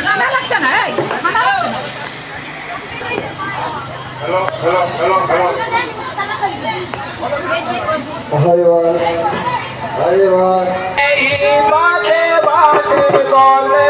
ঠান্ডা লাগছে না, এই ঠান্ডা লাগছে না। হরিবল হরিবল। এই বাজে বাজে বলে